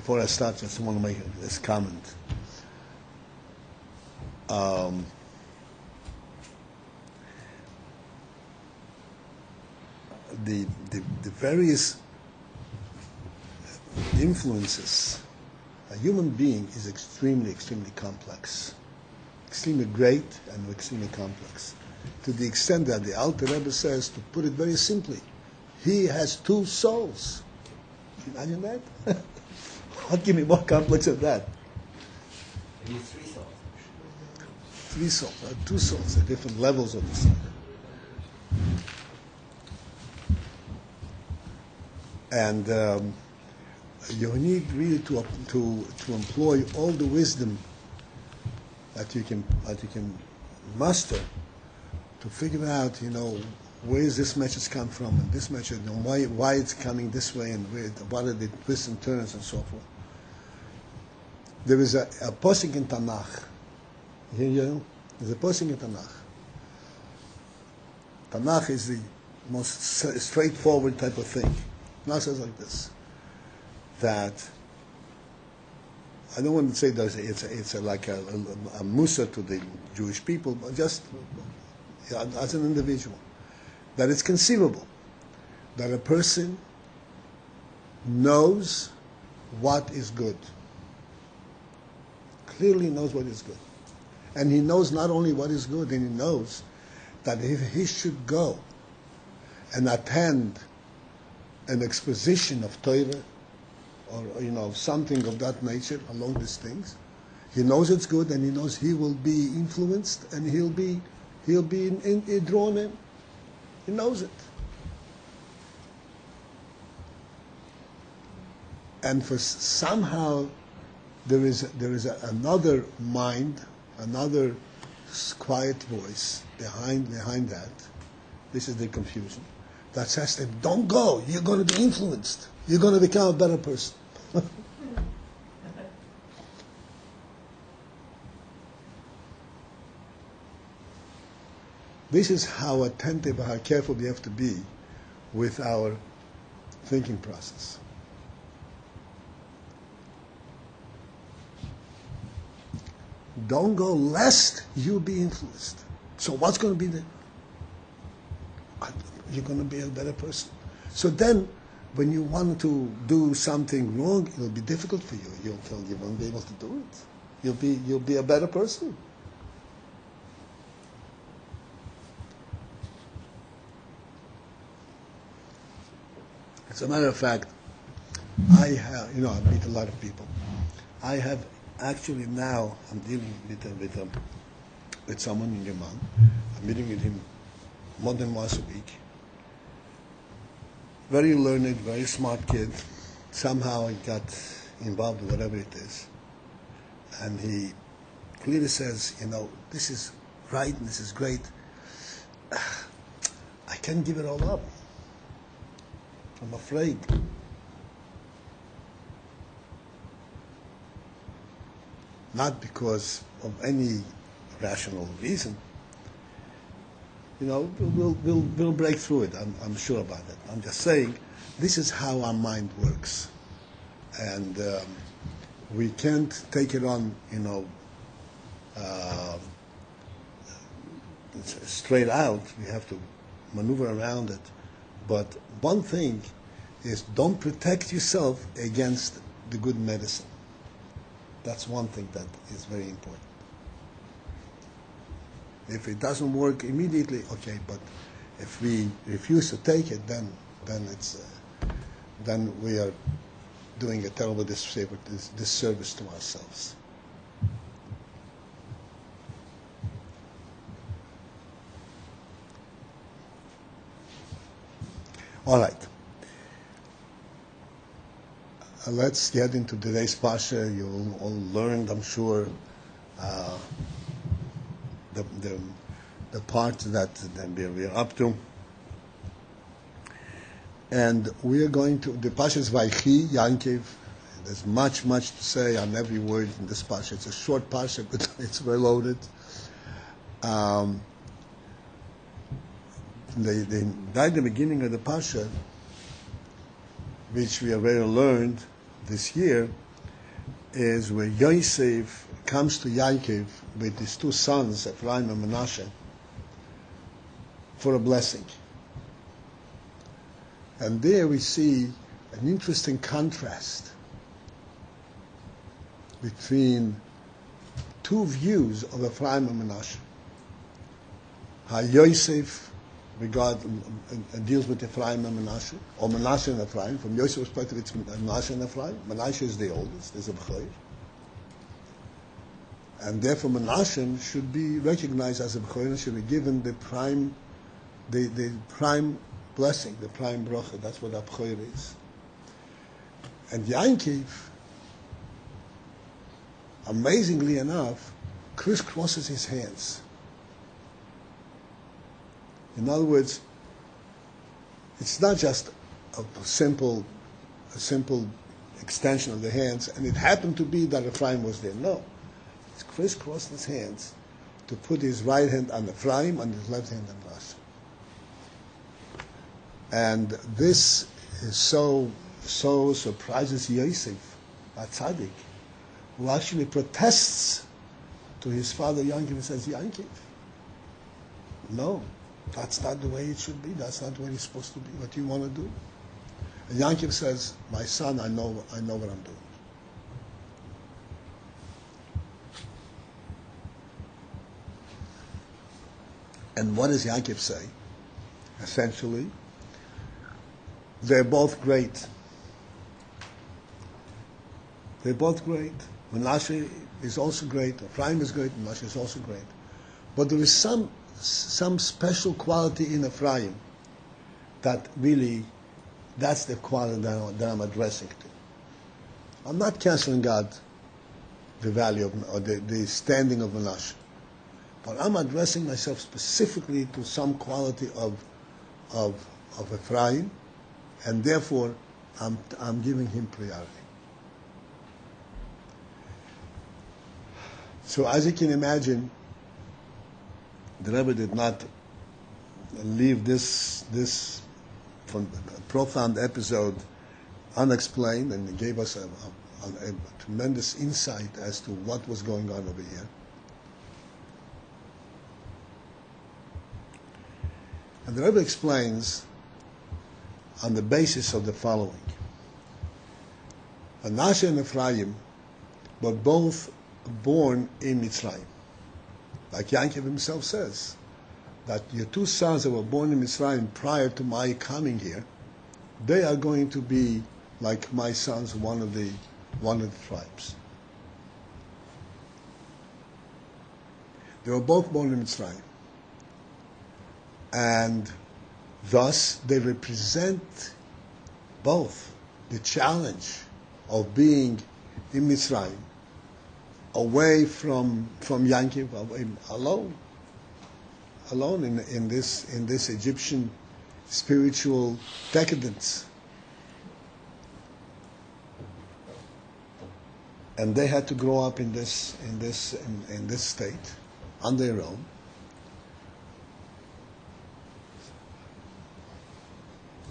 before I start, just want to make this comment. The various influences. A human being is extremely complex, extremely great and extremely complex, to the extent that the Alter Rebbe says, to put it very simply, he has two souls. Can you imagine that? What can be more complex than that? Maybe three souls. Three souls, two souls at different levels of the soul. And you need really to employ all the wisdom that you can muster to figure out, where is this message come from, and this message, and why it's coming this way, and what are the twists and turns and so forth. There is a posting in Tanakh. There's a posting in Tanakh. Tanakh is the most straightforward type of thing. Tanakh says like this, that I don't want to say that it's like a musa to the Jewish people, but just as an individual, that it's conceivable that a person knows what is good, clearly knows what is good. And he knows not only what is good, and he knows that if he should go and attend an exposition of Torah, or something of that nature along these things, he knows it's good, and he knows he will be influenced, and he'll be drawn in. He knows it. And for somehow there is another mind, another quiet voice behind that. This is the confusion that says to him, don't go, you're going to be influenced, you're going to become a better person. This is how attentive, how careful we have to be with our thinking process. Don't go lest you be influenced. So what's going to be you're going to be a better person. So then, when you want to do something wrong, it'll be difficult for you. You'll feel you won't be able to do it. You'll be a better person. As a matter of fact, I have, I meet a lot of people. I have actually now, I'm dealing with someone in Yemen. I'm meeting with him more than once a week. Very learned, very smart kid. Somehow he got involved in whatever it is. And he clearly says, this is right and this is great. I can't give it all up. I'm afraid. Not because of any rational reason. We'll break through it. I'm sure about it. I'm just saying, this is how our mind works, and we can't take it on, straight out. We have to maneuver around it. But one thing is, don't protect yourself against the good medicine. That's one thing that is very important. If it doesn't work immediately, okay, but if we refuse to take it, then we are doing a terrible disservice to ourselves. All right. Let's get into today's parsha. You all learned, I'm sure, the part that we're up to. And we are going to, the parsha is Vayechi, Yankiv. There's much to say on every word in this parsha. It's a short parsha, but it's well loaded. Right at the beginning of the parsha, which we already learned this year, is where Yosef comes to Yaakov with his two sons, Ephraim and Manasseh, for a blessing. And there we see an interesting contrast between two views of Ephraim and Manasseh. How Yosef deals with Ephraim and Manasseh, or Manasseh and Ephraim. From Yosef's perspective, it's Manasseh and Ephraim. Manasseh is the oldest, is a B'chor. And therefore Manasseh should be recognized as a B'chor and should be given the prime blessing, the prime bracha. That's what a B'chor is. And Yaakov, amazingly enough, crisscrosses his hands. In other words, it's not just a simple extension of the hands, and it happened to be that Ephraim was there. No, he's crisscrossed his hands to put his right hand on Ephraim and his left hand on Manasseh. And this is so surprises Yosef, a tzaddik, who actually protests to his father Yaakov and says, Yaakov, no, that's not the way it should be. That's not the way it's supposed to be. What do you want to do? And Yaakov says, my son, I know what I'm doing. And what does Yaakov say? Essentially, they're both great. They're both great. Manasseh is also great. Ephraim is great. Manasseh is also great. But there is some special quality in Ephraim that really, that's the quality that I'm addressing to. I'm not canceling out the value of, or the standing of Manasseh, but I'm addressing myself specifically to some quality of Ephraim, and therefore I'm giving him priority. So as you can imagine, the Rebbe did not leave this profound episode unexplained, and he gave us a tremendous insight as to what was going on over here. And the Rebbe explains on the basis of the following. Manasseh and Ephraim were both born in Mitzrayim. Like Yaakov himself says, that your two sons that were born in Mitzrayim prior to my coming here, they are going to be like my sons, one of the tribes. They were both born in Mitzrayim. And thus they represent both the challenge of being in Mitzrayim, away from Yaakov, alone in this Egyptian spiritual decadence. And they had to grow up in this state on their own.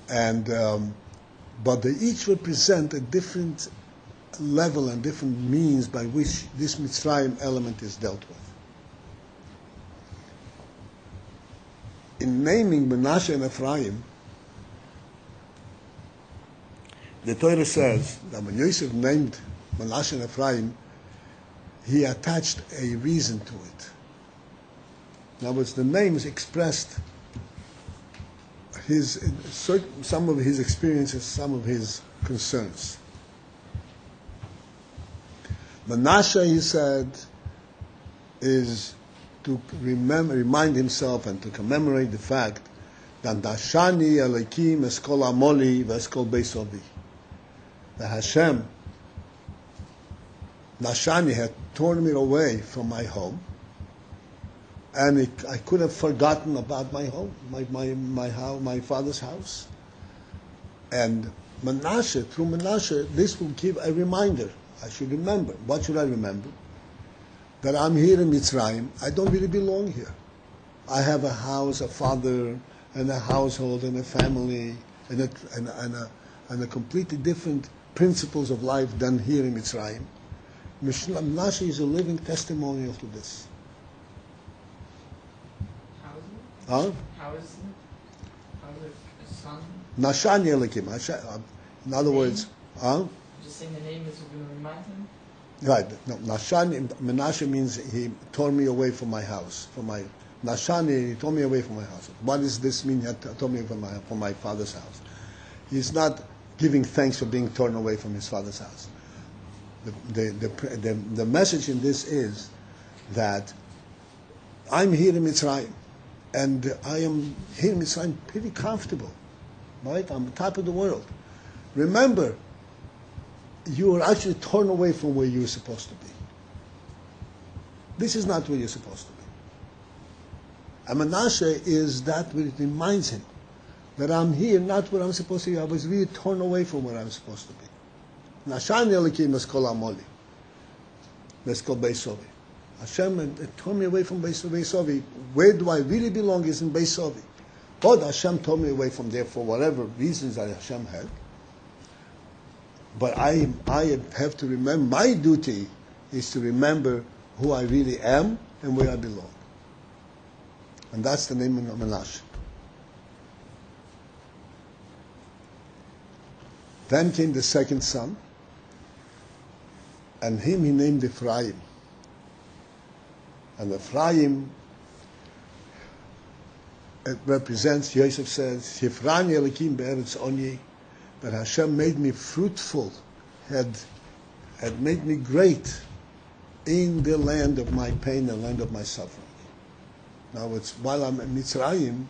And but they each represent a different level and different means by which this Mitzrayim element is dealt with. In naming Manasseh and Ephraim, the Torah says that when Yosef named Manasseh and Ephraim, he attached a reason to it. In other words, the names expressed some of his experiences, some of his concerns. Manasseh, he said, is to remind himself and to commemorate the fact that Dashani Elokim Eskol Amoli Veskol Beisovi. That Hashem, Nashani, had torn me away from my home, and I could have forgotten about my home, my father's house. And Manasseh, through Manasseh, this will give a reminder. I should remember. What should I remember? That I'm here in Mitzrayim. I don't really belong here. I have a house, a father, and a household, and a family, and a completely different principles of life than here in Mitzrayim. Menashe is a living testimonial to this. How is it? Huh? How is it? How is it a son? Nashani Elikim. In other words, huh? Just saying the name is going to remind him? Right. No, Nashani, Menashe means he tore me away from my house. Nashani, he tore me away from my house. What does this mean? He tore me from my father's house. He's not giving thanks for being torn away from his father's house. The message in this is that I'm here in Mitzrayim, and I am here in Mitzrayim pretty comfortable, right? I'm top of the world. Remember, you are actually torn away from where you're supposed to be. This is not where you're supposed to be. And Menashe is that what it reminds him that I'm here, not where I'm supposed to be. I was really torn away from where I'm supposed to be. Nashani Elikim Meskol Amoli. Meskol Beisovi. Hashem tore me away from Beisovi. Where do I really belong is in Beisovi. But Hashem tore me away from there for whatever reasons that Hashem had. But I have to remember, my duty is to remember who I really am and where I belong. And that's the name of Menashe. Then came the second son, and him he named Ephraim. And Ephraim, it represents, Yosef says, Shifrani Elikim Be'eretz Onyi, that Hashem made me fruitful, had made me great in the land of my pain, the land of my suffering. Now, it's while I'm in Mitzrayim,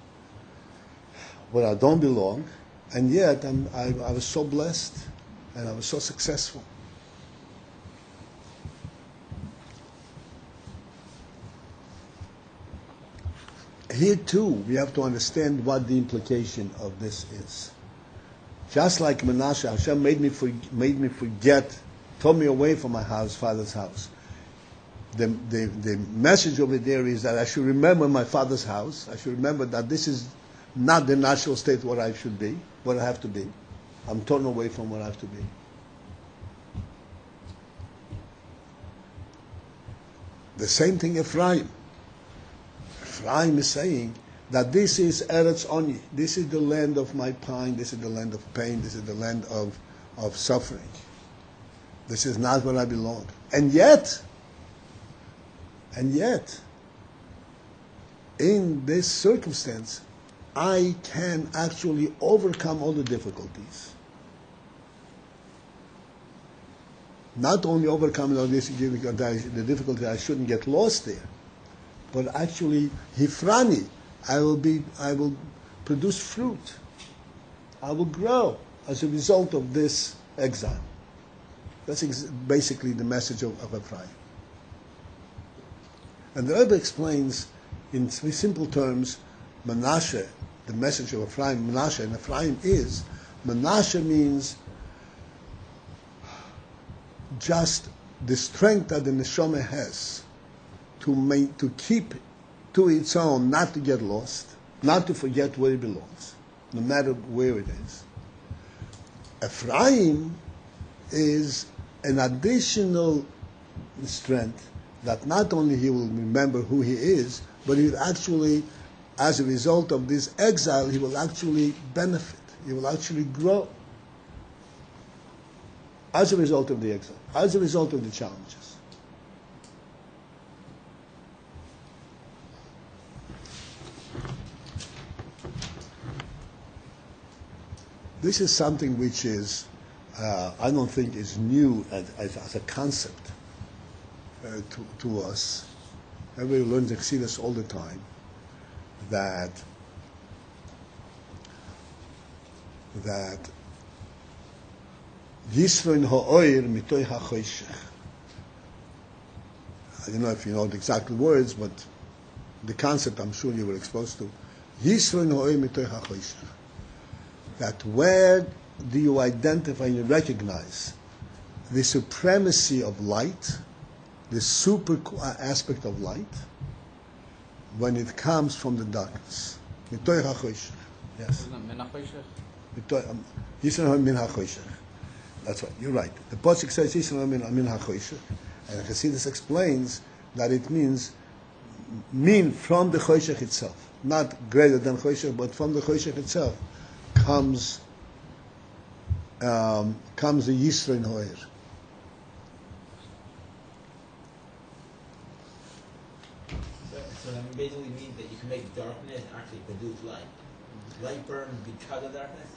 where I don't belong, and yet I was so blessed and I was so successful. Here too, we have to understand what the implication of this is. Just like Menashe, Hashem made me forget, took me away from my father's house. The message over there is that I should remember my father's house. I should remember that this is not the natural state where I should be, where I have to be. I'm torn away from where I have to be. The same thing Ephraim. Ephraim is saying that this is Eretz Oni. This is the land of my pain. This is the land of pain. This is the land of suffering. This is not where I belong. And yet, in this circumstance, I can actually overcome all the difficulties. Not only overcome all this the difficulty, I shouldn't get lost there, but actually, Hifrani, I will produce fruit. I will grow as a result of this exile. That's basically the message of Ephraim. And the Rabbi explains in simple terms, Menashe, the message of Ephraim, Menashe, and Ephraim is, Menashe means just the strength that the neshama has to keep to its own, not to get lost, not to forget where it belongs, no matter where it is. Ephraim is an additional strength that not only he will remember who he is, but he will actually, as a result of this exile, he will actually benefit. He will actually grow as a result of the exile, as a result of the challenges. This is something which is, I don't think is new as a concept to us. Everybody learns Exodus all the time, that Yisroin ha'oir mitoy ha'choshech. I don't know if you know the exact words, but the concept I'm sure you were exposed to. Yisroin ha'oir mitoy ha'choshech. That where do you identify and you recognize the supremacy of light, the super aspect of light, when it comes from the darkness? Mitoy ha'choshech. Yes. Yisroin min ha'choshech. That's right. You're right. The pasuk says Yisroel min ha'choshech, And Hasidus explains that it means from the Choshech itself, not greater than Choshech, but from the Choshech itself comes the Yisro in Hoyer. So that basically means that you can make darkness actually produce light. Light burns because of darkness?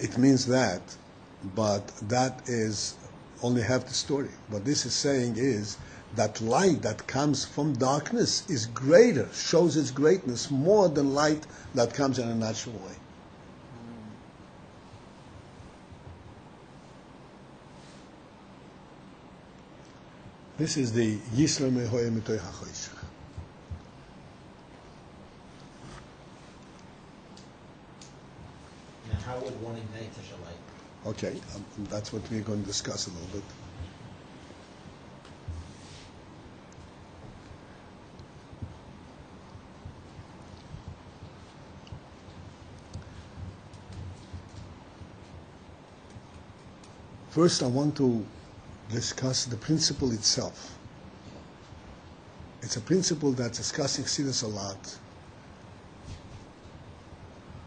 It means that, but that is only half the story. What this is saying is that light that comes from darkness is greater, shows its greatness more than light that comes in a natural way. This is the Yisro Mehoyer Mitoy HaChoshech. Now, how would one ignite such a light? Okay, that's what we're going to discuss a little bit. First, I want to discuss the principle itself. It's a principle that's discussed in Chassidus a lot.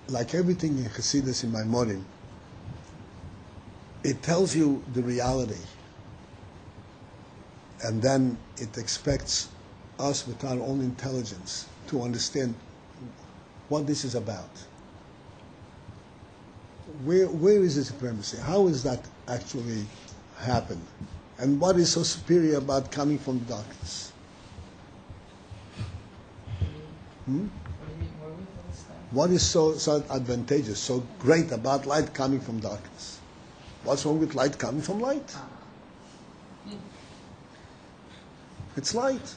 Like everything in Chassidus, in Maimorim, it tells you the reality, and then it expects us with our own intelligence to understand what this is about. Where is the supremacy? How is that actually happen? And what is so superior about coming from darkness? What do you mean? What do we understand? What is so advantageous, so great about light coming from darkness? What's wrong with light coming from light? It's light.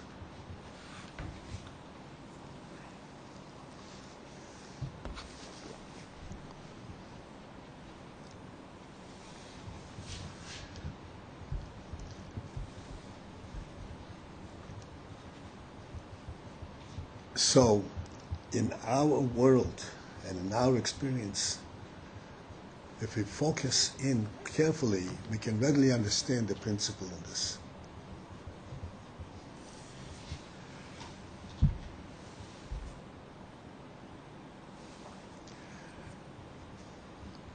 So, in our world and in our experience, if we focus in carefully, we can readily understand the principle in this.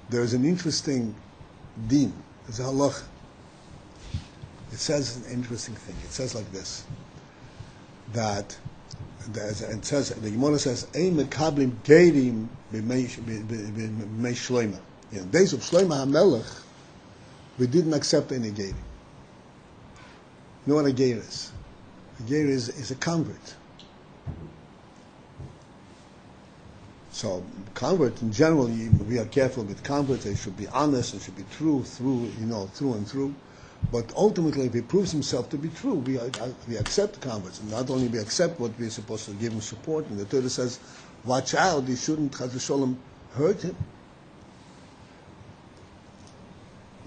There is an interesting deen, there's a halacha. It says an interesting thing. It says like this, that it says, the Gemara says, "Ein mekablim geirim b'mei shloima." In the days of Shloima HaMelech, we didn't accept any geirim. You know what a geir is? A geir is a convert. So, convert in general, we are careful with converts. They should be honest. They should be true through and through. But ultimately, if he proves himself to be true, we accept converts. And not only we accept what we're supposed to give him support, and the Torah says, watch out, you shouldn't, Chas v'sholem, hurt him.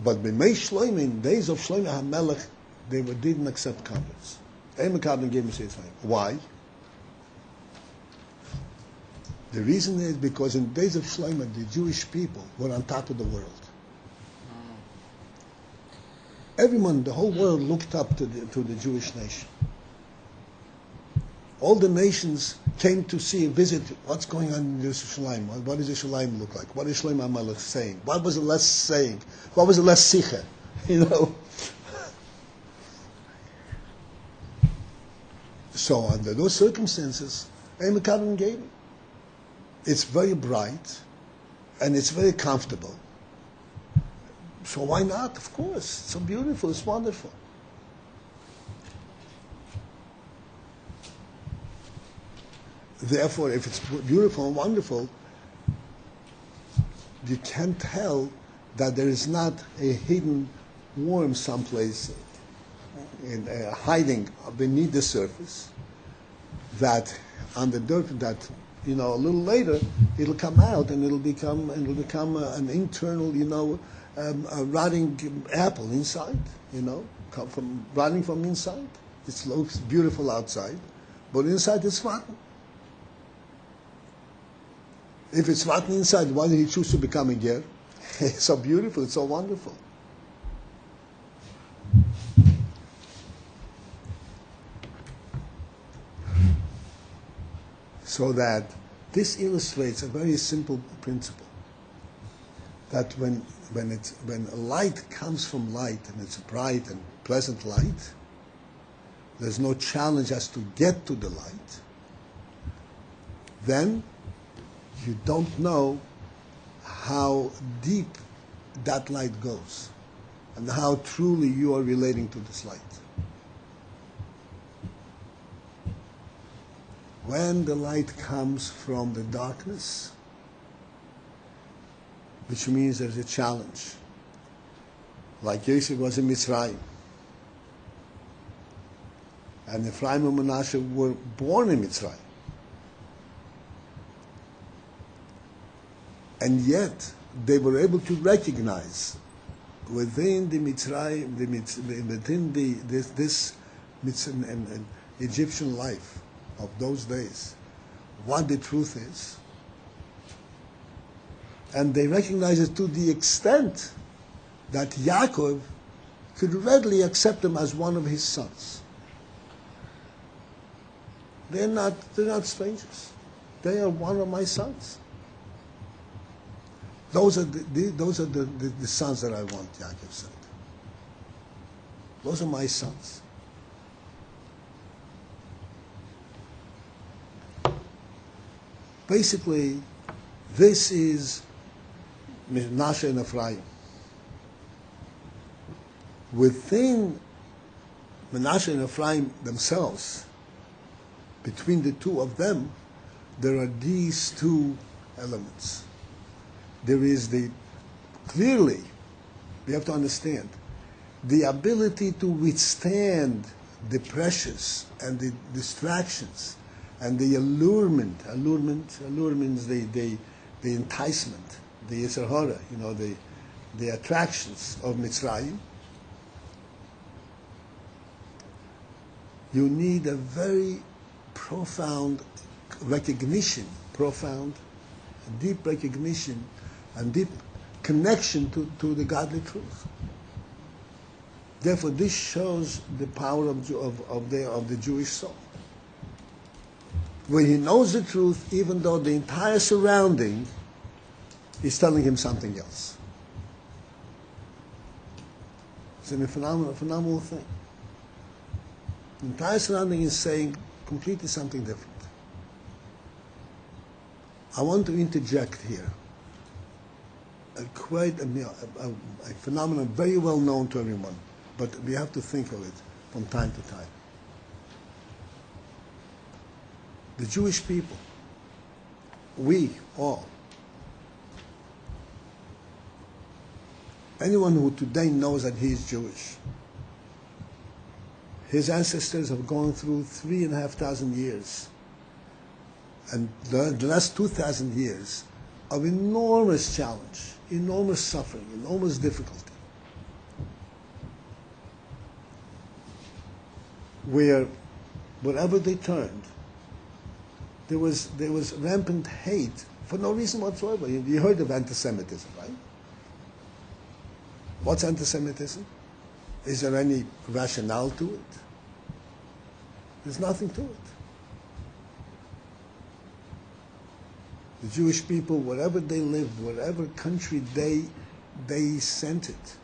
But b'mei Shloimeh, in days of Shloimeh HaMelech, they didn't accept converts. Eimekabin gave him. Why? The reason is because in the days of Shloimeh, the Jewish people were on top of the world. Everyone, the whole world looked up to the Jewish nation. All the nations came to visit what's going on in Yerushalayim. What does Yerushalayim look like? What is Shlomo HaMelech saying? What was the less saying? What was the less sicha? So under those circumstances, Eimekabin gave it. It's very bright, and it's very comfortable. So why not? Of course. It's so beautiful. It's wonderful. Therefore, if it's beautiful and wonderful, you can't tell that there is not a hidden worm someplace hiding beneath the surface, that on the dirt, that a little later it'll come out and it'll become an internal, a rotting apple inside, rotting from inside. It looks beautiful outside, but inside it's rotten. If it's rotten inside, why did he choose to become a ger? It's so beautiful, it's so wonderful. So that this illustrates a very simple principle, that when a light comes from light, and it's a bright and pleasant light, there's no challenge as to get to the light, then you don't know how deep that light goes and how truly you are relating to this light. When the light comes from the darkness, which means there's a challenge, like Yosef was in Mitzrayim, and Ephraim and Manasseh were born in Mitzrayim, and yet they were able to recognize within the Mitzrayim, within this Egyptian life of those days, what the truth is. And they recognize it to the extent that Yaakov could readily accept him as one of his sons. They're not strangers. They are one of my sons. Those are the sons that I want, Yaakov said. Those are my sons. Basically, this is Manasseh and Ephraim. Within Manasseh and Ephraim themselves, between the two of them, there are these two elements. There is clearly, we have to understand, the ability to withstand the pressures and the distractions and the allurement is the enticement, the Yetzer Hara, the attractions of Mitzrayim. You need a very profound recognition, deep recognition, and deep connection to the godly truth. Therefore, this shows the power of the Jewish soul, where he knows the truth, even though the entire surrounding is telling him something else. It's a phenomenal thing. The entire surrounding is saying completely something different. I want to interject here a phenomenon very well known to everyone, but we have to think of it from time to time. The Jewish people, we all, anyone who today knows that he is Jewish, his ancestors have gone through 3,500 years, and the last 2,000 years of enormous challenge, enormous suffering, enormous difficulty, where wherever they turned, there was rampant hate for no reason whatsoever. You heard of anti-Semitism, right? What's anti-Semitism? Is there any rationale to it? There's nothing to it. The Jewish people, wherever they lived, whatever country they sent it,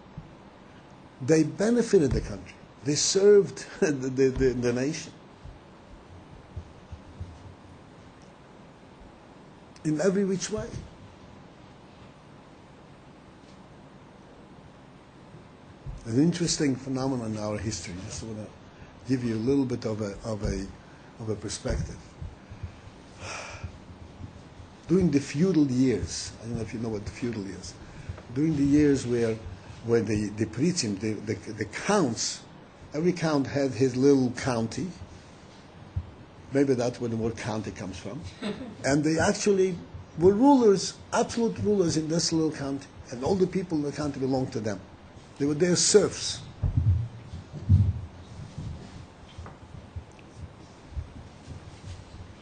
they benefited the country. They served the nation. In every which way. An interesting phenomenon in our history. Just want to give you a little bit of a perspective. During the feudal years, I don't know if you know what the feudal years. During the years where the Pritzim, the counts, every count had his little county. Maybe that's where the word county comes from. And they actually were rulers, absolute rulers in this little county. And all the people in the county belonged to them. They were their serfs.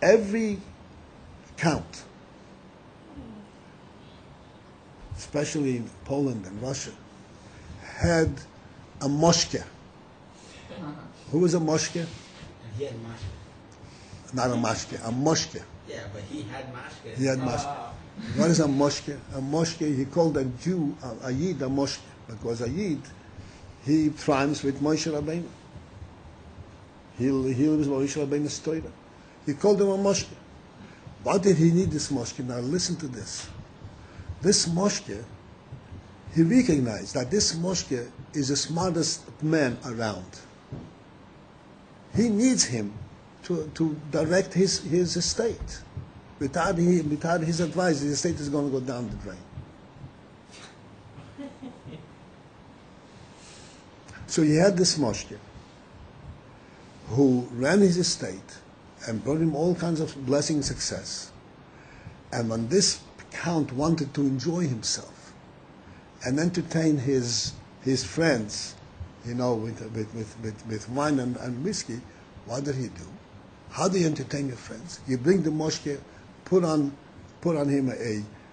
Every count, especially in Poland and Russia, had a moshke. Who was a moshke? And he had mashke. Not a mashke, a moshke. Yeah, but he had mashke. He had mashke. What is a moshke? A moshke, he called a Jew, a Yid, a moshke, because a Yid, he triumphs with Moshe Rabbeinu. He lives Moshe Rabbeinu's Torah. He called him a moshke. Why did he need this moshke? Now listen to this. This moshke, he recognized that this moshke is the smartest man around. He needs him to direct his estate. Without his advice, his estate is going to go down the drain. So he had this moshke who ran his estate and brought him all kinds of blessing and success. And when this count wanted to enjoy himself and entertain his friends, with wine and whiskey, what did he do? How do you entertain your friends? You bring the moshke, put on him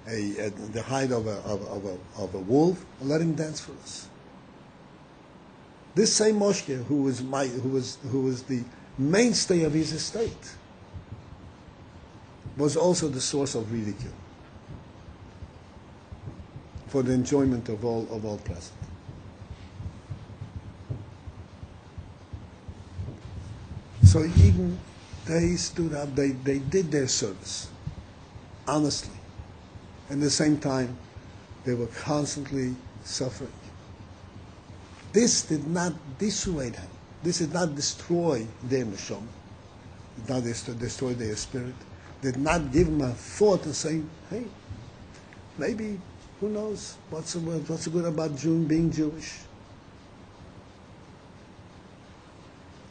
the hide of a wolf, and let him dance for us. This same moshke, who was the mainstay of his estate, was also the source of ridicule for the enjoyment of all present. So even they stood up, they did their service, honestly. At the same time, they were constantly suffering. This did not dissuade him. This did not destroy their neshama. Did not destroy their spirit. Did not give him a thought and saying, hey, maybe, who knows, what's good about being Jewish?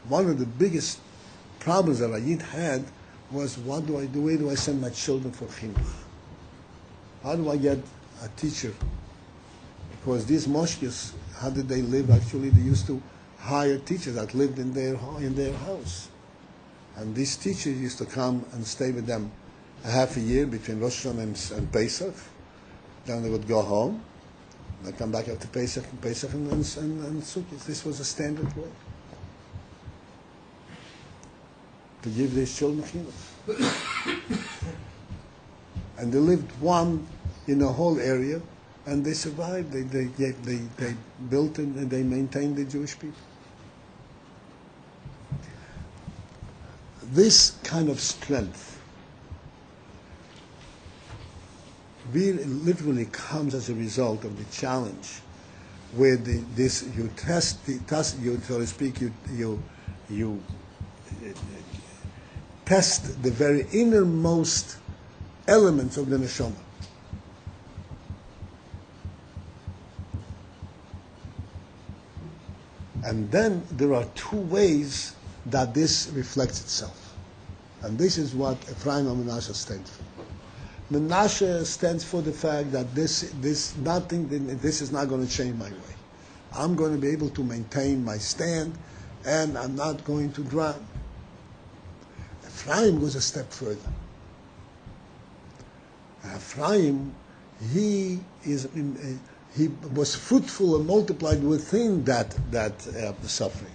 One of the biggest problems that Ayid had was, what do I do? Where do I send my children for chinuch? How do I get a teacher? Because these moshkes, how did they live? Actually, they used to hire teachers that lived in their house. And these teachers used to come and stay with them a half a year between Rosh Hashanah and Pesach. Then they would go home. They'd come back after Pesach and Sukkot. This was a standard way to give these children chinuch. And they lived one in a whole area, and they survived. They built and they maintained the Jewish people. This kind of strength really literally comes as a result of the challenge, where you test, so to speak, you test the very innermost elements of the neshama. And then there are two ways that this reflects itself. And this is what Ephraim and Menashe stands for. Menashe stands for the fact that this is not going to change my way. I'm going to be able to maintain my stand, and I'm not going to drown. Ephraim goes a step further. Ephraim, he was fruitful and multiplied within that suffering.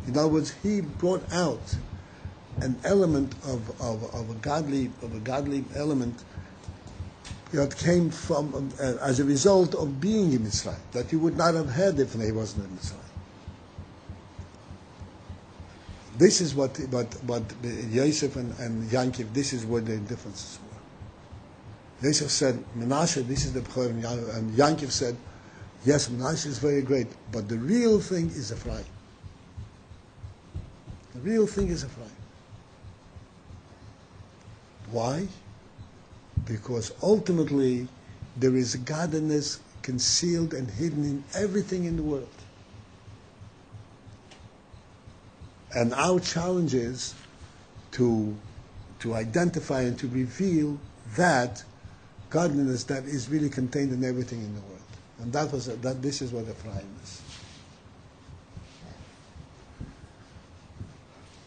In other words, he brought out an element of a godly element that came from as a result of being in Mitzrayim, that he would not have had if he wasn't in Mitzrayim. This is what Yosef and Yankiv, this is where the differences were. Yosef said, Menashe, this is the Bechor, and Yankiv said, yes, Menashe is very great, but the real thing is Ephraim. The real thing is Ephraim. Why? Because ultimately there is godliness concealed and hidden in everything in the world. And our challenge is to identify and to reveal that godliness that is really contained in everything in the world. And this is what Ephraim is.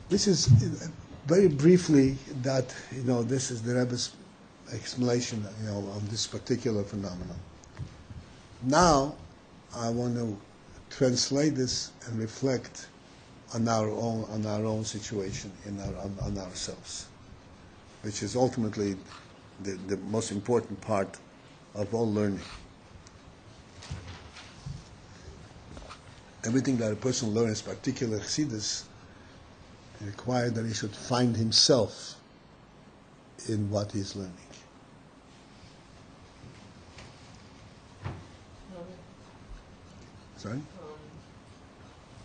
This is very briefly that, this is the Rebbe's explanation, of this particular phenomenon. Now, I want to translate this and reflect on our own situation, on ourselves. which is ultimately the most important part of all learning. Everything that a person learns, particularly Chassidus, requires that he should find himself in what he's learning. Sorry?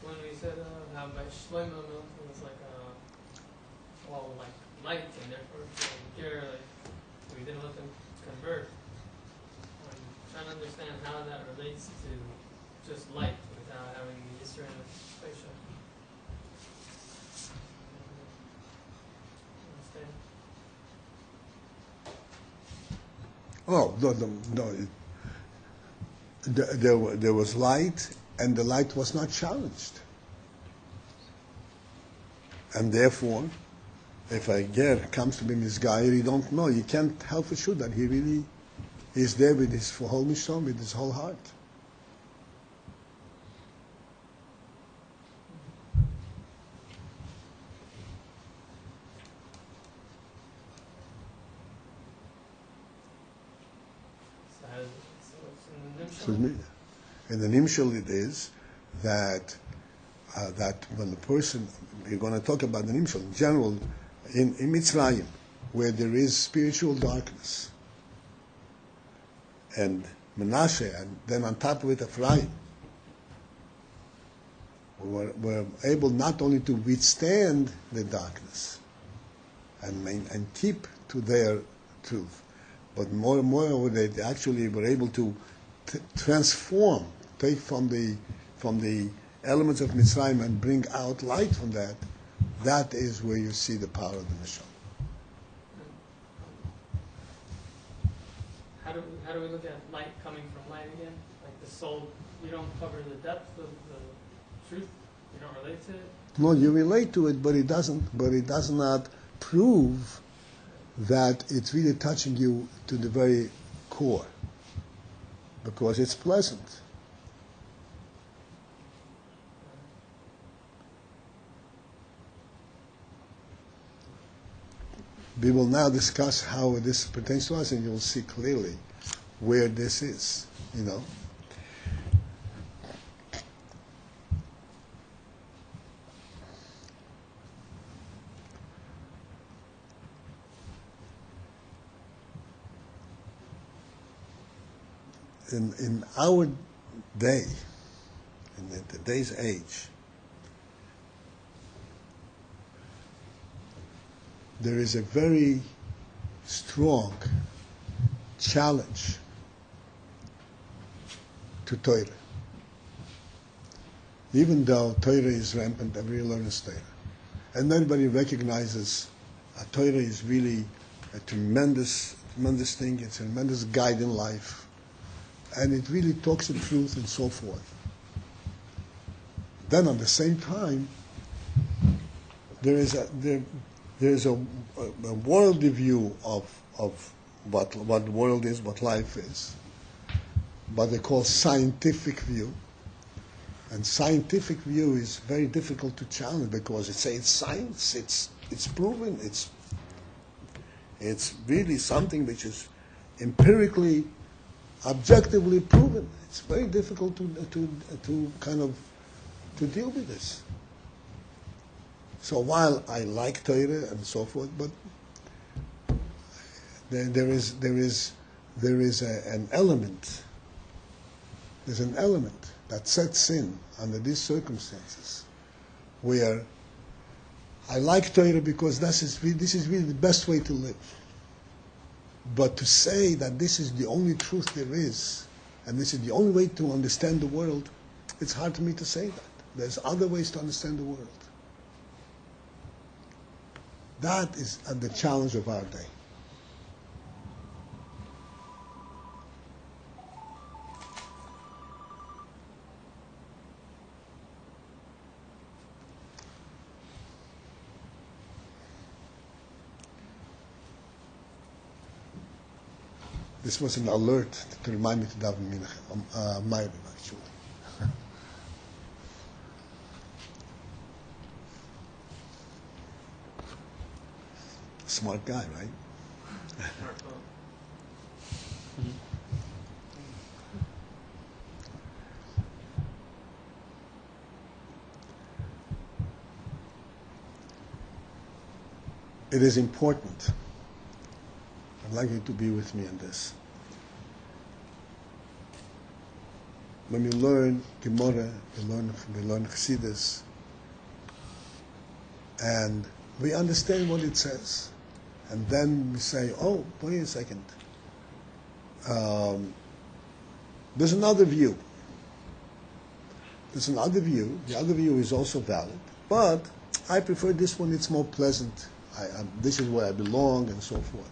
When we said how by Shlomo Milton was like light, and therefore here we didn't let them convert. I'm trying to understand how that relates to just light without having the Yisra and the spatial. Understand? Oh, no. There was light, and the light was not challenged. And therefore, if a ger comes to be misguided, you don't know. You can't help for sure that he really is there with his whole mishon, with his whole heart. Excuse me. In the nimshal it is that when the person, we're going to talk about the nimshal in general, in Mitzrayim, where there is spiritual darkness, and Menashe, and then on top of it Ephraim, were able not only to withstand the darkness and keep to their truth, but more they actually were able to transform, take from the elements of Mitzrayim and bring out light from that. That is where you see the power of the Mishal. How do we look at light coming from light again? Like the soul, you don't cover the depth of the truth. You don't relate to it. No, you relate to it, but it doesn't. But it does not prove that it's really touching you to the very core, because it's pleasant. We will now discuss how this pertains to us, and you will see clearly where this is, you know. In our day, in today's age, there is a very strong challenge to Torah. Even though Torah is rampant, everybody learns Torah. And everybody recognizes Torah is really a tremendous thing, it's a tremendous guide in life. And it really talks the truth and so forth. Then at the same time, there is a worldly view of what the world is, what life is, what they call scientific view. And scientific view is very difficult to challenge because it's science, it's proven, it's really something which is empirically, objectively proven. It's very difficult to kind of to deal with this. So while I like Torah and so forth, but there is an element. There's an element that sets in under these circumstances, where I like Torah because this is really the best way to live. But to say that this is the only truth there is, and this is the only way to understand the world, it's hard for me to say that. There's other ways to understand the world. That is the challenge of our day. This was an alert to remind me to daven mincha, Ma'ariv actually. Smart guy, right? Smartphone. It is important. I'd like you to be with me in this. When you learn Gemara, we learn Chassidus, and we understand what it says. And then we say, oh, wait a second. There's another view. There's another view. The other view is also valid. But I prefer this one. It's more pleasant. This is where I belong, and so forth.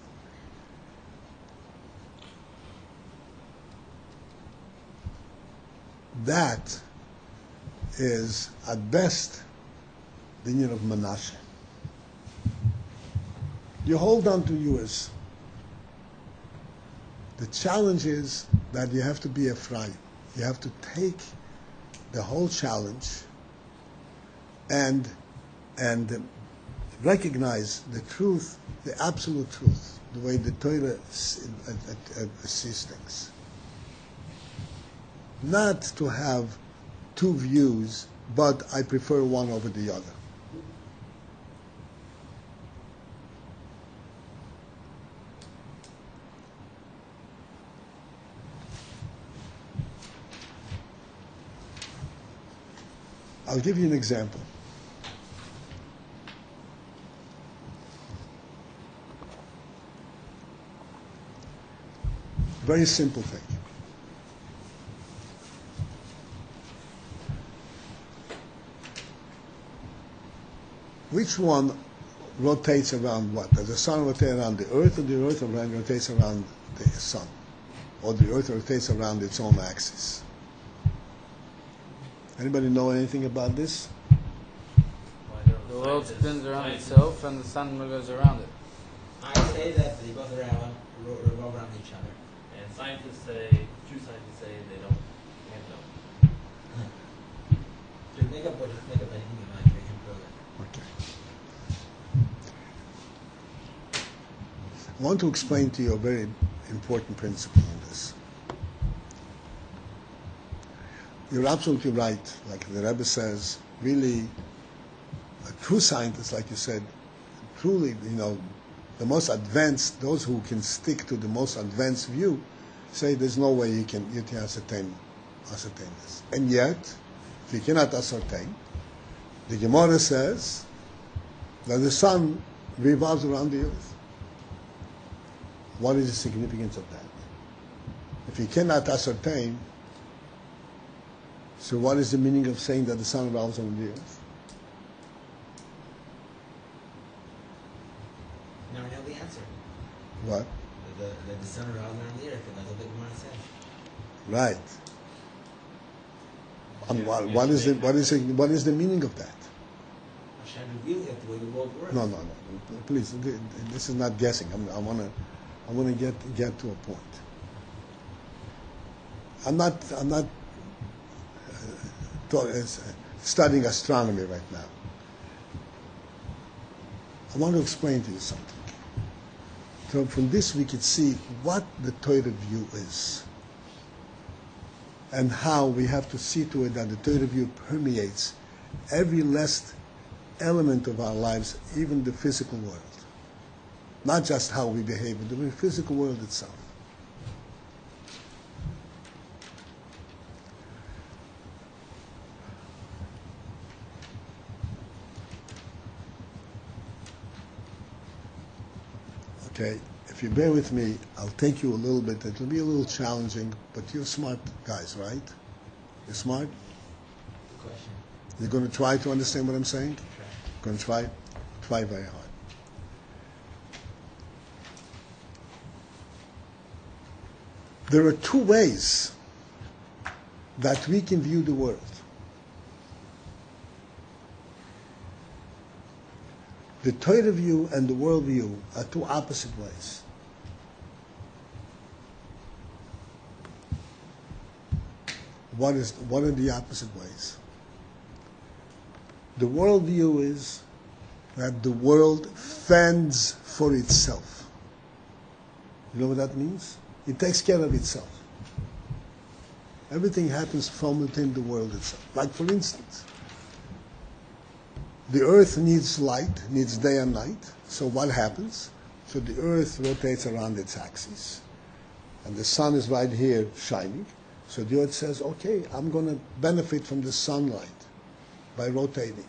That is, at best, the union of Menashe. You hold on to yours. The challenge is that you have to be a Ephraim. You have to take the whole challenge and recognize the truth, the absolute truth, the way the Torah sees things. Not to have two views, but I prefer one over the other. I'll give you an example. Very simple thing. Which one rotates around what? Does the sun rotate around the earth, or the earth rotates around the sun? Or the earth rotates around its own axis? Anybody know anything about this? The world spins around itself and the sun goes around it. I say that they both revolve around each other. And scientists say, true scientists say they don't, can't know. Just make up anything you like, they can prove it. Okay. I want to explain to you a very important principle in this. You're absolutely right. Like the Rebbe says, really, a true scientist, like you said, truly, the most advanced, those who can stick to the most advanced view, say there's no way you can ascertain this. And yet, if you cannot ascertain, the Gemara says that the sun revolves around the earth. What is the significance of that? If you cannot ascertain, so what is the meaning of saying that the sun revolves around the earth? Now we know the answer. What? The sun revolves around the earth, and that's what the Gemara says. Right. And what is the meaning of that? Hashem revealed it the way the world works. No. Please, this is not guessing. I want to get to a point. I'm not studying astronomy right now. I want to explain to you something. So from this we can see what the Torah view is, and how we have to see to it that the Torah view permeates every last element of our lives, even the physical world. Not just how we behave, but the physical world itself. Okay, if you bear with me, I'll take you a little bit. It'll be a little challenging, but you're smart guys, right? You're smart? Good question. You're going to try to understand what I'm saying? Try. Going to try? Try very hard. There are two ways that we can view the world. The Torah view and the world view are two opposite ways. What are the opposite ways? The world view is that the world fends for itself. You know what that means? It takes care of itself. Everything happens from within the world itself. Like for instance, the earth needs light, needs day and night. So what happens? So the earth rotates around its axis. And the sun is right here shining. So the earth says, okay, I'm going to benefit from the sunlight by rotating.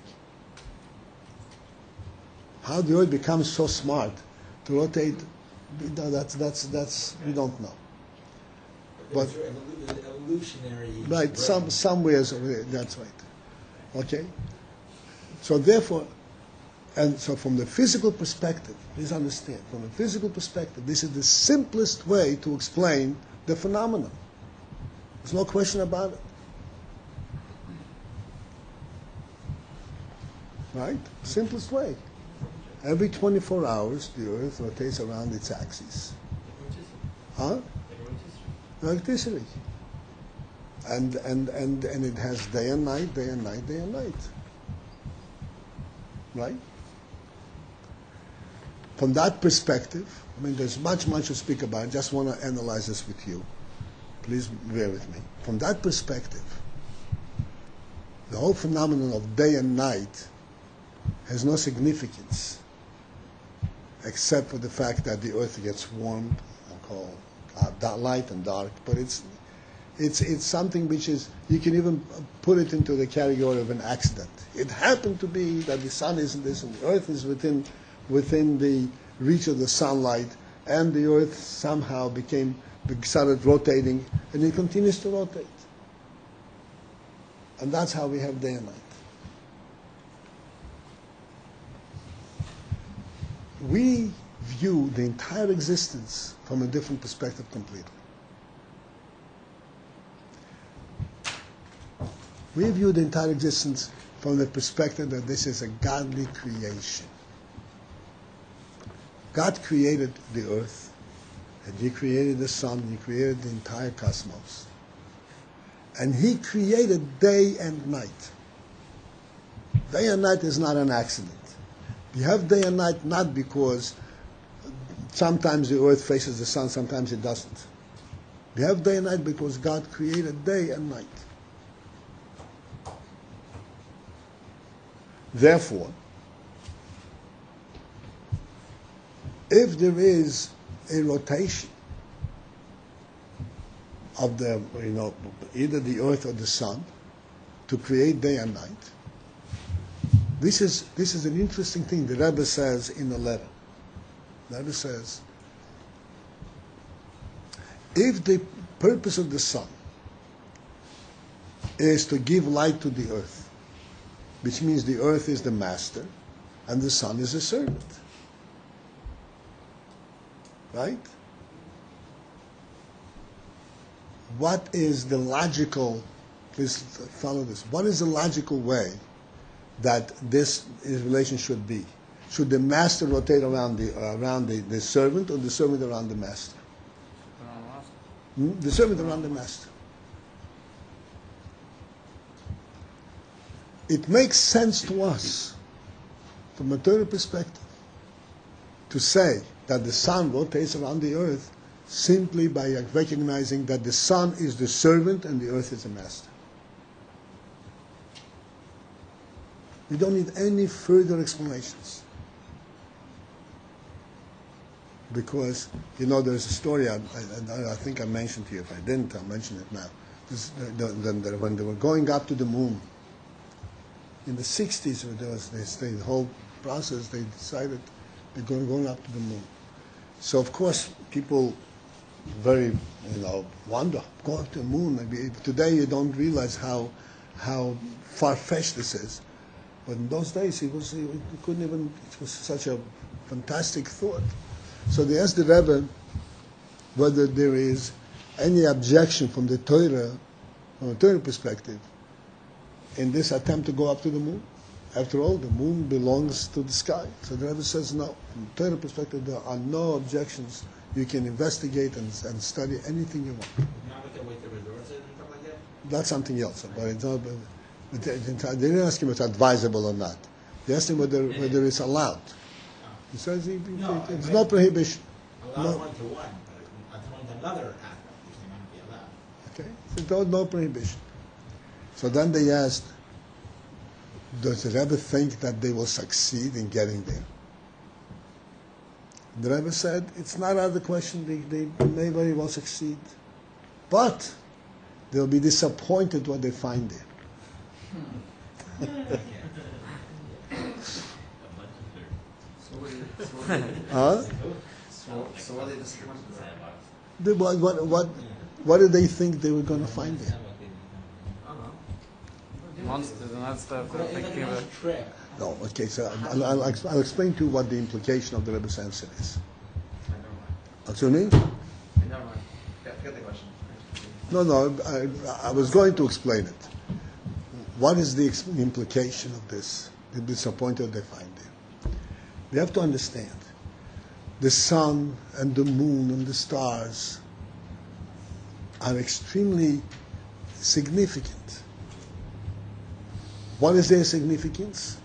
How the earth becomes so smart to rotate, that's we don't know. But evolutionary. right, some ways that's right. Okay? So therefore, and so from the physical perspective, please understand, from the physical perspective, this is the simplest way to explain the phenomenon. There's no question about it. Right? Simplest way. Every 24 hours, the earth rotates around its axis. Huh? Electricity. And it has day and night, day and night, day and night. Right? From that perspective, I mean, there's much to speak about. I just want to analyze this with you. Please bear with me. From that perspective, the whole phenomenon of day and night has no significance except for the fact that the earth gets warmed and cold, light and dark. But it's something which is, you can even put it into the category of an accident. It happened to be that the sun is in this and the earth is within the reach of the sunlight, and the earth somehow started rotating, and it continues to rotate. And that's how we have day and night. We view the entire existence from a different perspective completely. We view the entire existence from the perspective that this is a godly creation. God created the earth, and He created the sun, He created the entire cosmos. And He created day and night. Day and night is not an accident. We have day and night not because sometimes the earth faces the sun, sometimes it doesn't. We have day and night because God created day and night. Therefore, if there is a rotation of the, either the earth or the sun to create day and night, this is an interesting thing the Rabbi says in the letter. The Rabbi says, if the purpose of the sun is to give light to the earth, which means the earth is the master and the sun is a servant. Right? What is the logical, please follow this, what is the logical way that this relation should be? Should the master rotate around the servant, or the servant around the master? The servant around the master. It makes sense to us, from a Torah perspective, to say that the sun rotates around the earth simply by recognizing that the sun is the servant and the earth is the master. We don't need any further explanations. Because, there's a story, I think I mentioned to you. If I didn't, I'll mention it now. When they were going up to the moon, in the 60s, there was the whole process, they decided they're going up to the moon. So, of course, people very, wonder, go up to the moon. Maybe today you don't realize how far-fetched this is. But in those days, it was such a fantastic thought. So they asked the Rebbe whether there is any objection from the Torah, from a Torah perspective, in this attempt to go up to the moon. After all, the moon belongs to the sky. So the Rebbe says no. From a Torah perspective, there are no objections. You can investigate and study anything you want. Not with the way the resorts and stuff like that? That's something else. But it's not, they didn't ask him if it's advisable or not. He asked him whether it's allowed. He says No, it's no prohibition. Allow No. 1 to 1, but attend another aspect, which may not be allowed. Okay, so no prohibition. So then they asked, does the Rebbe think that they will succeed in getting there? The Rebbe said, it's not out of the question, they may very well succeed. But they'll be disappointed what they find there. Huh? So what are they disappointed What did they think they were going to find there? Monsters and that stuff. They're It's like thinking a about. nice trick. No, okay, so I'll explain to you what the implication of the Rebbe's answer is. Never mind. Excuse me? Never mind. Forget the question. No, I was going to explain it. What is the implication of this? The disappointed they find there. We have to understand the sun and the moon and the stars are extremely significant. What is their significance?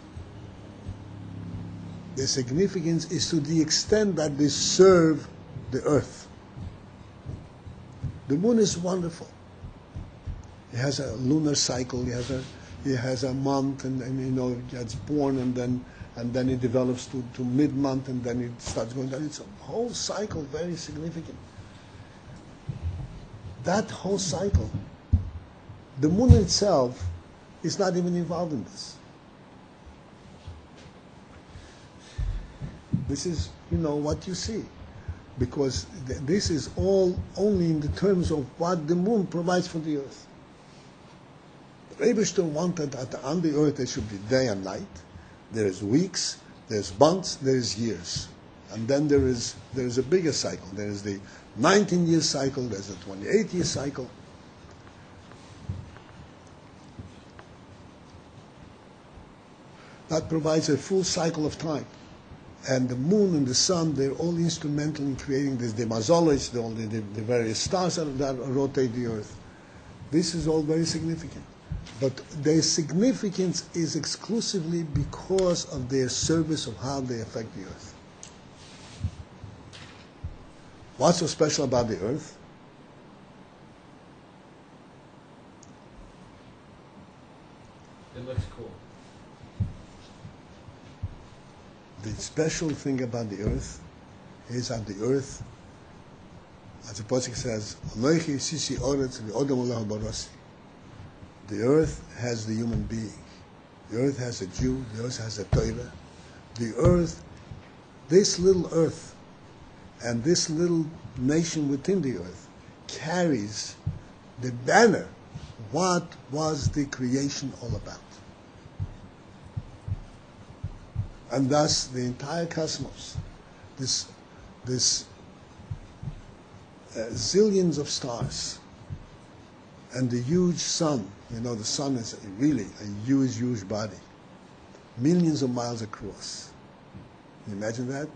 Their significance is to the extent that they serve the earth. The moon is wonderful. It has a lunar cycle. It has a month, and it gets born, and then it develops to mid-month, and then it starts going down. It's a whole cycle, very significant. That whole cycle, the moon itself is not even involved in this. This is, what you see. Because this is all only in the terms of what the moon provides for the earth. The Eibishter wanted that on the earth there should be day and night. There is weeks, there's months, there is years. And then there is a bigger cycle. There is the 19-year cycle, there's a 28-year cycle. That provides a full cycle of time. And the moon and the sun, they're all instrumental in creating this, the mazoloids, the various stars that rotate the earth. This is all very significant. But their significance is exclusively because of their service of how they affect the earth. What's so special about the earth? It looks cool. The special thing about the earth is that the earth, as the Pasuk says, "Anochi sisi oretz v'odam olah barasi." The earth has the human being. The earth has a Jew. The earth has a Torah. The earth, this little earth, and this little nation within the earth carries the banner. What was the creation all about? And thus the entire cosmos, this zillions of stars, and the huge sun. The sun is really a huge body, millions of miles across. Can you imagine that?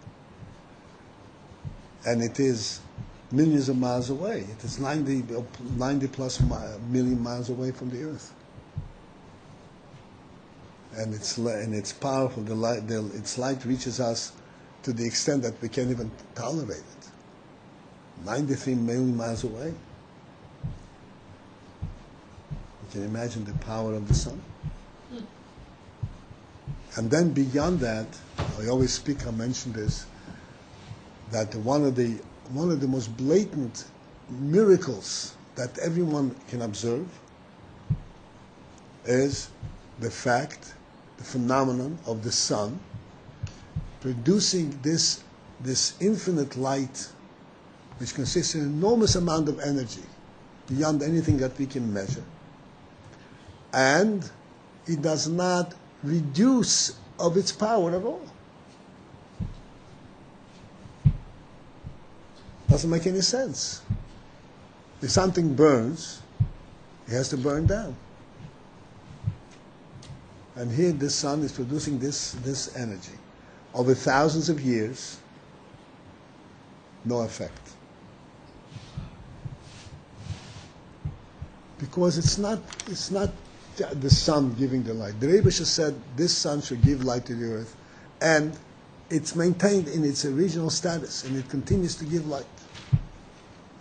And it is millions of miles away. It is 90 plus million miles away from the earth. And it's powerful. Its light reaches us to the extent that we can't even tolerate it. 93 million miles away. You can imagine the power of the sun. And then beyond that, I mention this, that one of the most blatant miracles that everyone can observe is the phenomenon of the sun producing this infinite light, which consists of an enormous amount of energy, beyond anything that we can measure. And it does not reduce of its power at all. Doesn't make any sense. If something burns, it has to burn down. And here the sun is producing this energy. Over thousands of years, no effect. Because it's not the sun giving the light. The Rebbe said this sun should give light to the earth, and it's maintained in its original status, and it continues to give light.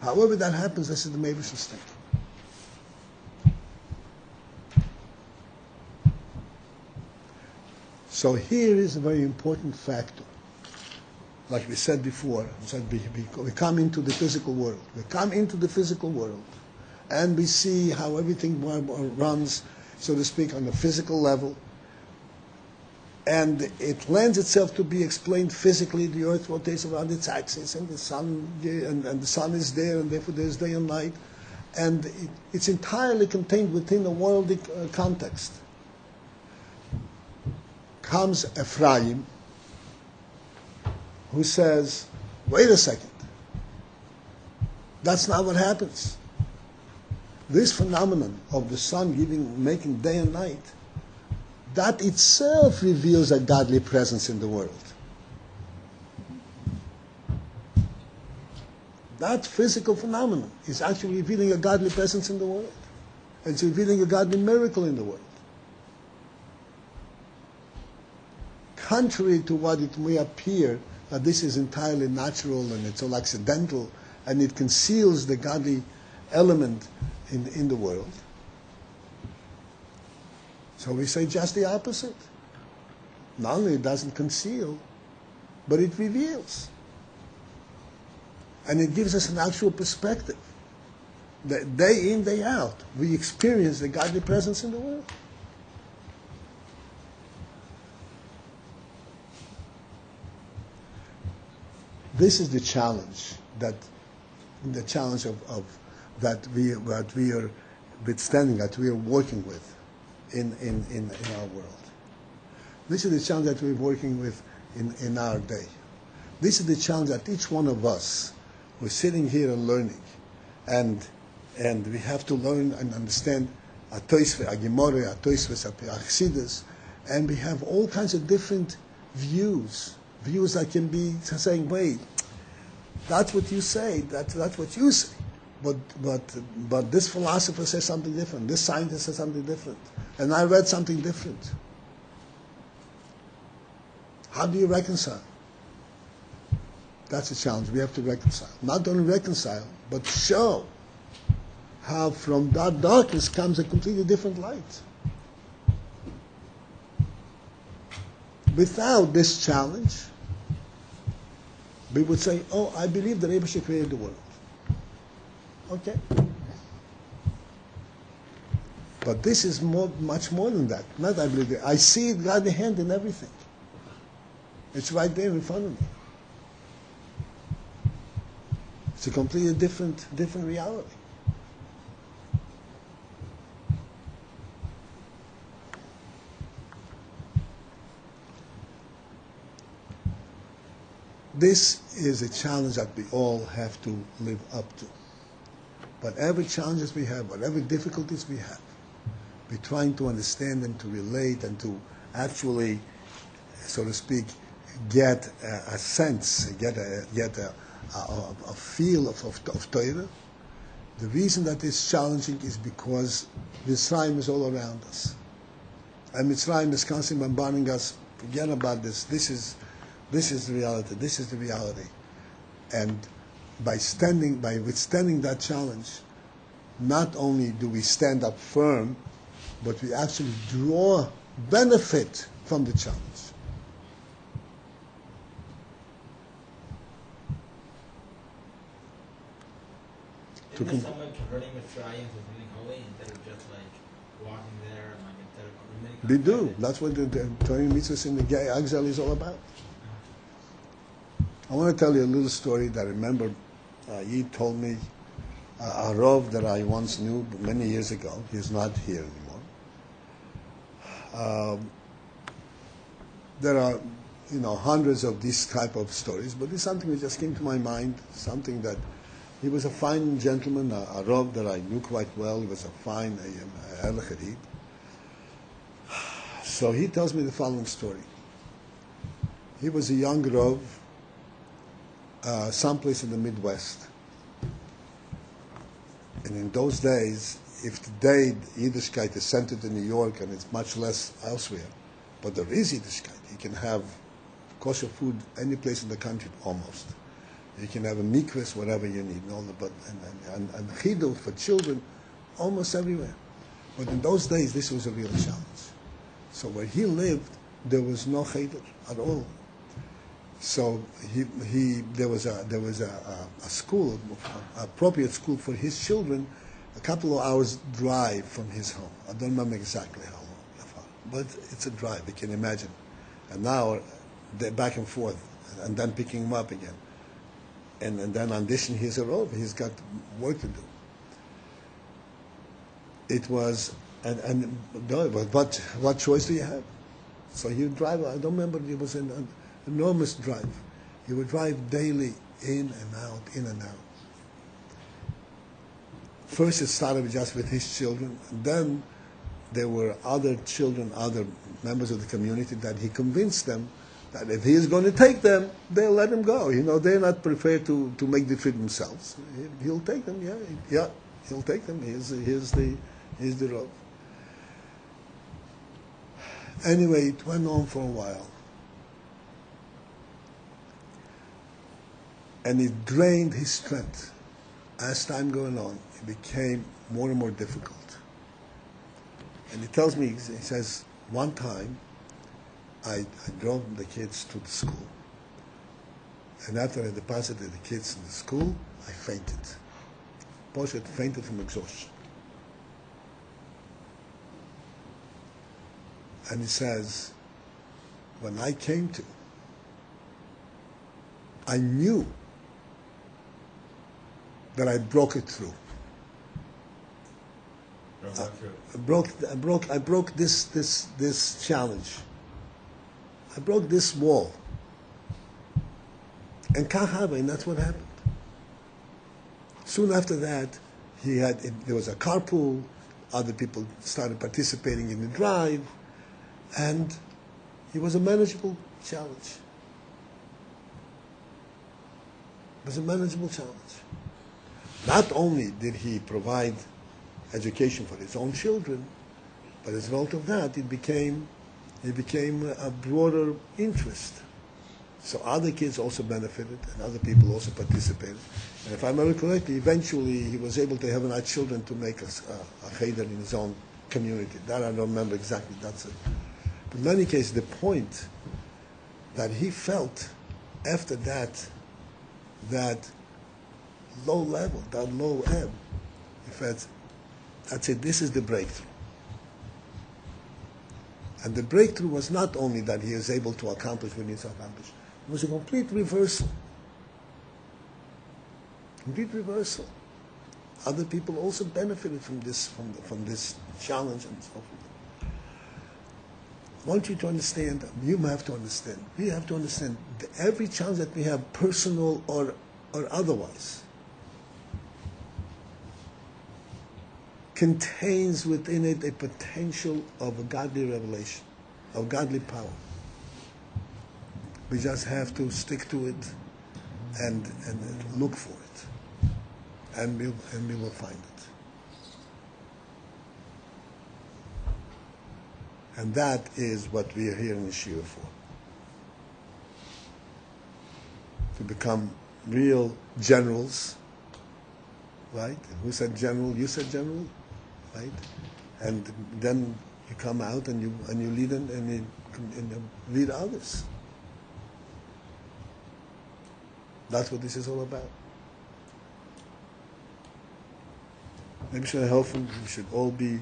However that happens, this is the Meibusher's thing. So here is a very important factor. Like we said before, we come into the physical world. We come into the physical world, and we see how everything runs, so to speak, on the physical level. And it lends itself to be explained physically. The earth rotates around its axis, and the sun is there, and therefore there's day and night. And it's entirely contained within a worldly context. Comes Ephraim, who says, wait a second, that's not what happens. This phenomenon of the sun making day and night, that itself reveals a godly presence in the world. That physical phenomenon is actually revealing a godly presence in the world. It's revealing a godly miracle in the world. Contrary to what it may appear, that this is entirely natural and it's all accidental, and it conceals the godly element in the world. So we say just the opposite. Not only it doesn't conceal, but it reveals. And it gives us an actual perspective. That day in, day out, we experience the godly presence in the world. This is the challenge of that we are withstanding, that we are working with in our world. This is the challenge that we're working with in our day. This is the challenge that each one of us, we're sitting here and learning, and we have to learn and understand a Tosfos, a Gemara, a Tosfos, a Chassidus, and we have all kinds of different views that can be saying, wait, that's what you say, that's what you say. But this philosopher says something different, this scientist says something different, and I read something different. How do you reconcile? That's a challenge. We have to reconcile. Not only reconcile, but show how from that darkness comes a completely different light. Without this challenge, we would say, oh, I believe that Rabbi created the world. Okay. But this is much more than that. Not I believe it. I see God's hand in everything. It's right there in front of me. It's a completely different reality. This is a challenge that we all have to live up to. Whatever challenges we have, whatever difficulties we have, we're trying to understand and to relate and to actually, so to speak, get a sense, get a feel of Torah. The reason that it's challenging is because Mitzrayim is all around us. And Mitzrayim is constantly bombarding us, forget about this, this is the reality, this is the reality. And by withstanding that challenge, not only do we stand up firm, but we actually draw benefit from the challenge. Isn't there someone converting Mitzrayim to something holy instead of just like walking there and like instead of committing? We do. That's what the Torah mitzvahs in the exile is all about. I want to tell you a little story that I remember. He told me a Rav that I once knew many years ago. He's not here anymore. There are, hundreds of these type of stories, but this is something that just came to my mind. Something that he was a fine gentleman, a Rav that I knew quite well. He was a fine Elachadid. So he tells me the following story. He was a young Rav, someplace in the Midwest. And in those days, if today Yiddishkeit is centered in New York and it's much less elsewhere, but there is Yiddishkeit. You can have kosher food any place in the country almost. You can have a mikvah wherever you need, and chidduch for children almost everywhere. But in those days, this was a real challenge. So where he lived, there was no cheder at all. So there was a school, an appropriate school for his children, a couple of hours drive from his home. I don't remember exactly how long, but it's a drive. You can imagine. And now they're back and forth, and then picking him up again. And then on addition, he's a rover. He's got work to do. It was, but what choice do you have? So he would drive. I don't remember. It was an enormous drive. He would drive daily in and out, in and out. First, it started just with his children. And then there were other children, other members of the community that he convinced them that if he is going to take them, they'll let him go. They're not prepared to make the trip themselves. He'll take them. Yeah, he'll take them. Here's the road. Anyway, it went on for a while. And it drained his strength. As time going on, it became more and more difficult. And he tells me, he says, one time, I drove the kids to the school. And after I deposited the kids in the school, I fainted. Poshet fainted from exhaustion. And he says, when I came to, I knew that I broke it through. I broke this challenge. I broke this wall. And and that's what happened. Soon after that, there was a carpool. Other people started participating in the drive, and it was a manageable challenge. It was a manageable challenge. Not only did he provide education for his own children, but as a result of that, it became a broader interest. So other kids also benefited, and other people also participated. And if I remember correctly, eventually he was able to have enough children to make a cheder in his own community. That I don't remember exactly. That's it. But in any case, the point that he felt after that low level, that low ebb, he felt, that's it, this is the breakthrough. And the breakthrough was not only that he was able to accomplish what he needs to accomplish, it was a complete reversal. Complete reversal. Other people also benefited from this challenge and so forth. I want you to understand, you have to understand, we have to understand that every challenge that we have, personal or otherwise, contains within it a potential of a godly revelation, of godly power. We just have to stick to it and look for it, and we will find it. And that is what we are here in Yeshua for. To become real generals, right? Who said general? You said general, right? And then you come out and you lead and you lead others. That's what this is all about. Maybe we should all be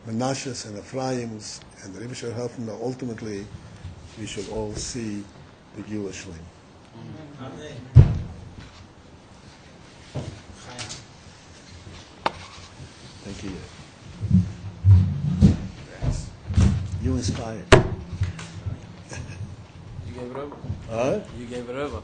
Menashes and Ephraims, and the Rebbe should help them. Ultimately, we should all see the Geulah Shleim. Amen. Thank you. You inspired. You gave it over? Huh? You gave it over.